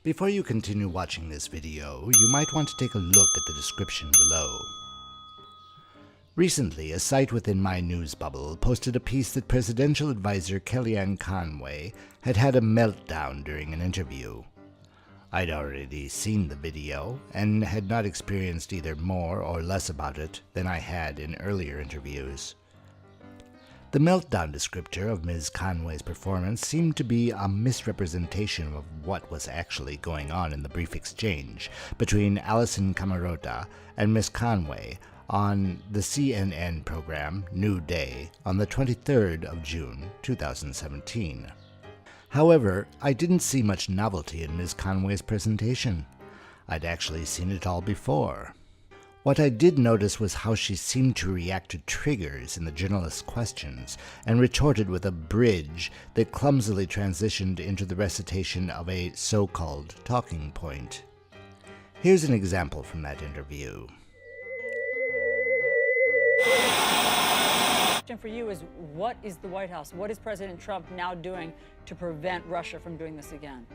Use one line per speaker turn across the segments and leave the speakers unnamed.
Before you continue watching this video, you might want to take a look at the description below. Recently, a site within my news bubble posted a piece that presidential advisor Kellyanne Conway had had a meltdown during an interview. I'd already seen the video and had not experienced either more or less about it than I had in earlier interviews. The meltdown descriptor of Ms. Conway's performance seemed to be a misrepresentation of what was actually going on in the brief exchange between Alison Camerota and Ms. Conway on the CNN program New Day on the 23rd of June 2017. However, I didn't see much novelty in Ms. Conway's presentation. I'd actually seen it all before. What I did notice was how she seemed to react to triggers in the journalist's questions and retorted with a bridge that clumsily transitioned into the recitation of a so-called talking point. Here's an example from that interview.
Question for you is, what is the White House, what is President Trump now doing to prevent Russia from doing this again?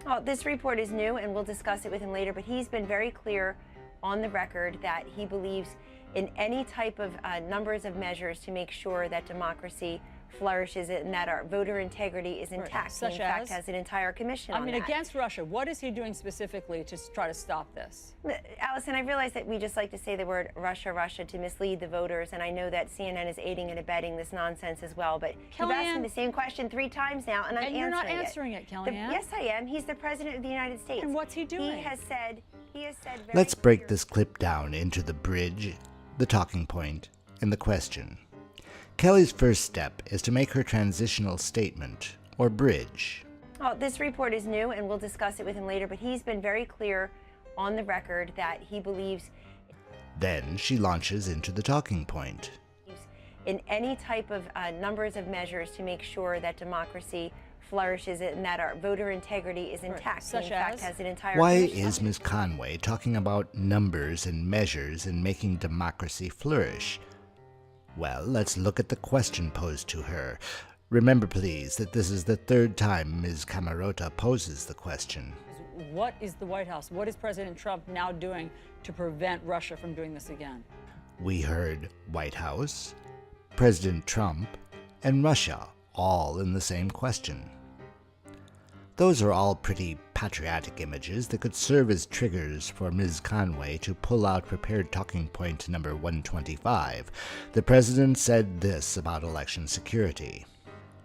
Well, this report is new, and we'll discuss it with him later, but he's been very clear on the record that he believes in any type of numbers of measures to make sure that democracy flourishes and that our voter integrity is intact.
Such
he, in fact, has an entire commission on that.
Against Russia, what is he doing specifically to try to stop this?
Allison, I realize that we just like to say the word Russia, Russia to mislead the voters, and I know that CNN is aiding and abetting this nonsense as well, but you've asked him the same question 3 times now, and I'm answering it.
And you're not answering it, Kellyanne.
Yes, I am. He's the President of the United States.
And what's he doing?
He has said very
Let's break this clip down into the bridge, the talking point, and the question. Kelly's first step is to make her transitional statement, or bridge.
Well, this report is new, and we'll discuss it with him later, but he's been very clear on the record that he believes.
Then she launches into the talking point.
In any type of numbers of measures to make sure that democracy flourishes and that our voter integrity is intact.
Such
in fact,
as?
has an entire
Why
commission.
is Ms. Conway talking about numbers and measures in making democracy flourish? Well, let's look at the question posed to her. Remember, please, that this is the 3rd time Ms. Camerota poses the question.
What is the White House, what is President Trump now doing to prevent Russia from doing this again?
We heard White House, President Trump, and Russia all in the same question. Those are all pretty patriotic images that could serve as triggers for Ms. Conway to pull out prepared talking point number 125. The president said this about election security.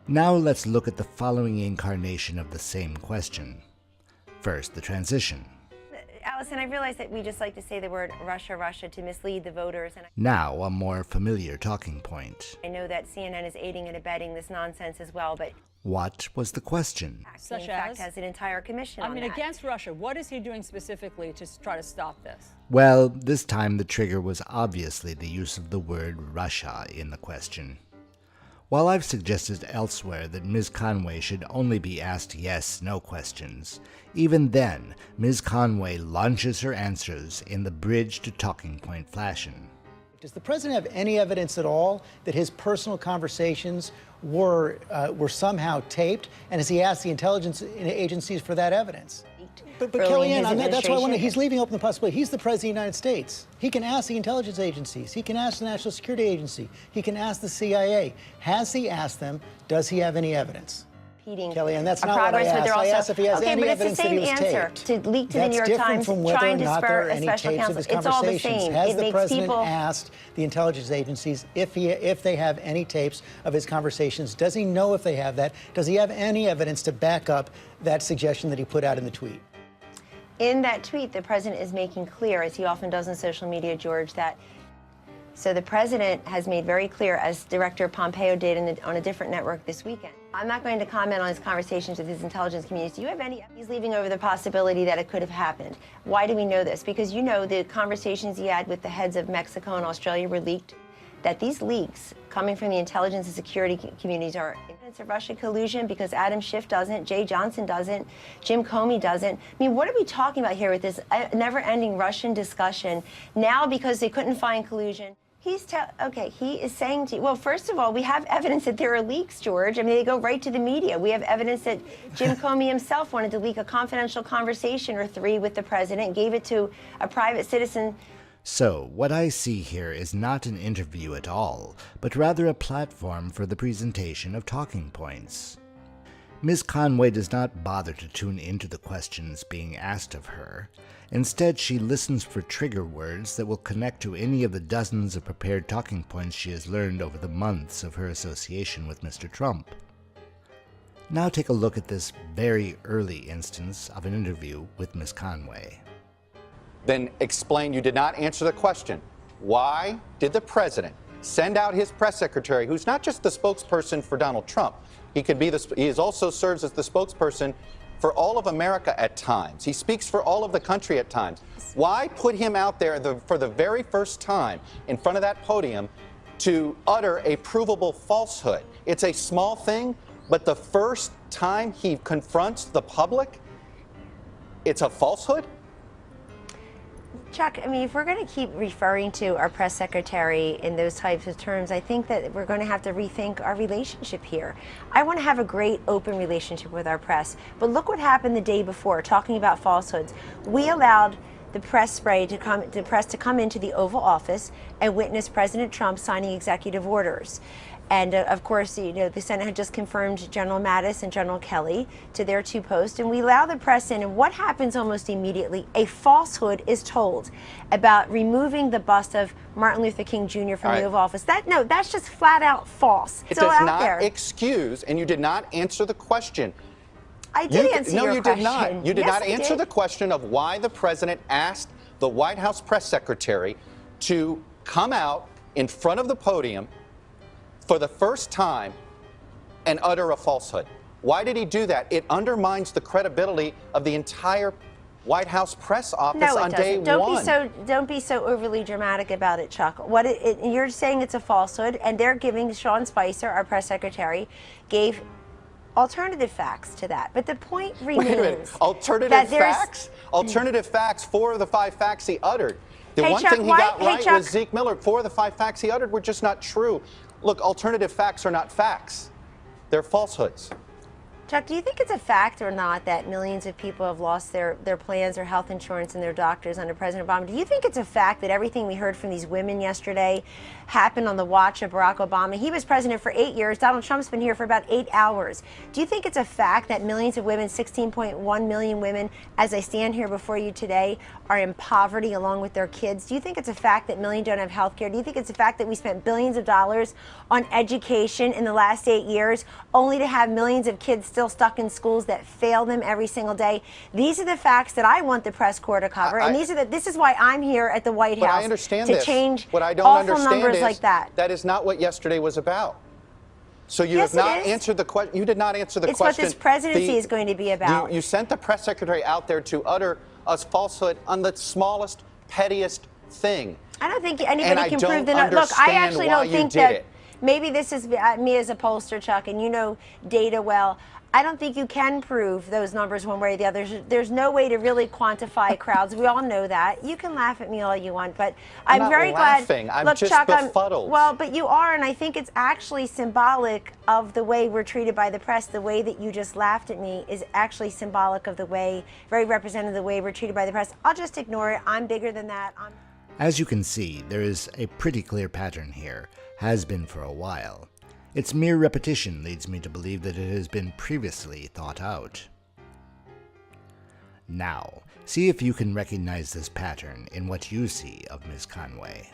Now let's look at the following incarnation of the same question. First, the transition.
Allison, I realize that we just like to say the word Russia, Russia to mislead the voters. And
Now, a more familiar talking point.
I know that CNN is aiding and abetting this nonsense as well, but
What was the question?
Such
in fact,
as?
has an entire commission on that.
Against Russia, what is he doing specifically to try to stop this?
Well, this time the trigger was obviously the use of the word Russia in the question. While I've suggested elsewhere that Ms. Conway should only be asked yes/no questions, even then, Ms. Conway launches her answers in the bridge to talking point fashion.
Does the president have any evidence at all that his personal conversations were somehow taped? And has he asked the intelligence agencies for that evidence? But Kellyanne, that's why I wonder, he's leaving open the possibility. He's the president of the United States. He can ask the intelligence agencies. He can ask the National Security Agency. He can ask the CIA. Has he asked them? Does he have any evidence? Kellyanne, that's not what I asked. I asked if he has any evidence that he was taped.
Okay, but it's the same answer to leak to the New York Times,
from whether
trying
or
to
not
spur
there are
a
any
special
tapes of
counsel.
his
It's all the
conversations.
same.
Has
It
the
makes
president
people
asked the intelligence agencies if they have any tapes of his conversations? Does he know if they have that? Does he have any evidence to back up that suggestion that he put out in the tweet?
In that tweet, the president is making clear, as he often does on social media, George, that so the president has made very clear, as Director Pompeo did on a different network this weekend. I'm not going to comment on his conversations with his intelligence community. Do you have any? He's leaving over the possibility that it could have happened. Why do we know this? Because you know the conversations he had with the heads of Mexico and Australia were leaked. that these leaks coming from the intelligence and security communities are evidence of Russian collusion because Adam Schiff doesn't, Jay Johnson doesn't, Jim Comey doesn't. I mean, what are we talking about here with this never-ending Russian discussion now because they couldn't find collusion? He is saying to you, well, first of all, we have evidence that there are leaks, George. I mean, they go right to the media. We have evidence that Jim Comey himself wanted to leak a confidential conversation or 3 with the president, gave it to a private citizen.
So, what I see here is not an interview at all, but rather a platform for the presentation of talking points. Ms. Conway does not bother to tune into the questions being asked of her. Instead, she listens for trigger words that will connect to any of the dozens of prepared talking points she has learned over the months of her association with Mr. Trump. Now take a look at this very early instance of an interview with Ms. Conway.
Then explain, you did not answer the question. Why did the president send out his press secretary, who's not just the spokesperson for Donald Trump, he also serves as the spokesperson for all of America at times. He speaks for all of the country at times. Why put him out there for the very first time in front of that podium to utter a provable falsehood? It's a small thing, but the first time he confronts the public, it's a falsehood?
Chuck, I mean, if we're going to keep referring to our press secretary in those types of terms, I think that we're going to have to rethink our relationship here. I want to have a great open relationship with our press, but look what happened the day before, talking about falsehoods. We allowed the press to come into the Oval Office and witness President Trump signing executive orders. And of course, you know, the Senate had just confirmed General Mattis and General Kelly to their 2 posts, and we allow the press in, and what happens almost immediately? A falsehood is told about removing the bust of Martin Luther King Jr. from the Oval Office. That's just flat out false.
It does not excuse, and you did not answer the question.
I did answer your question.
No, you did not. You did not answer the question of why the president asked the White House press secretary to come out in front of the podium for the first time and utter a falsehood. Why did he do that? It undermines the credibility of the entire White House press office on day one.
Don't be so overly dramatic about it, Chuck. You're saying it's a falsehood, and they're giving Sean Spicer, our press secretary, gave alternative facts to that. But the point remains.
Wait a minute. Alternative facts? Alternative facts, 4 of the 5 facts he uttered. The one thing he got right was Zeke Miller. 4 of the 5 facts he uttered were just not true. Look, alternative facts are not facts. They're falsehoods.
Chuck, do you think it's a fact or not that millions of people have lost their plans, their health insurance, and their doctors under President Obama? Do you think it's a fact that everything we heard from these women yesterday happened on the watch of Barack Obama? He was president for 8 years. Donald Trump's been here for about 8 hours. Do you think it's a fact that millions of women, 16.1 million women, as I stand here before you today, are in poverty along with their kids? Do you think it's a fact that millions don't have health care? Do you think it's a fact that we spent billions of dollars on education in the last 8 years only to have millions of kids still stuck in schools that fail them every single day? These are the facts that I want the press corps to cover, and this is why I'm here at the White House,
I understand
to change
what I don't
awful
understand
numbers
is
like that.
That is not what yesterday was about. So you have not answered the question. You did not answer the question.
It's what this presidency is going to be about.
You sent the press secretary out there to utter a falsehood on the smallest, pettiest thing.
I don't think anybody can prove that. Look, I actually don't think that. Maybe this is me as a pollster, Chuck, and you know data well. I don't think you can prove those numbers one way or the other. There's no way to really quantify crowds. We all know that. You can laugh at me all you want, but I'm very glad.
I'm
Look,
just
Chuck,
befuddled.
Well, but you are, and I think it's actually symbolic of the way we're treated by the press. The way that you just laughed at me is actually symbolic of the way, very representative of the way we're treated by the press. I'll just ignore it. I'm bigger than that.
As you can see, there is a pretty clear pattern here, has been for a while. Its mere repetition leads me to believe that it has been previously thought out. Now, see if you can recognize this pattern in what you see of Ms. Conway.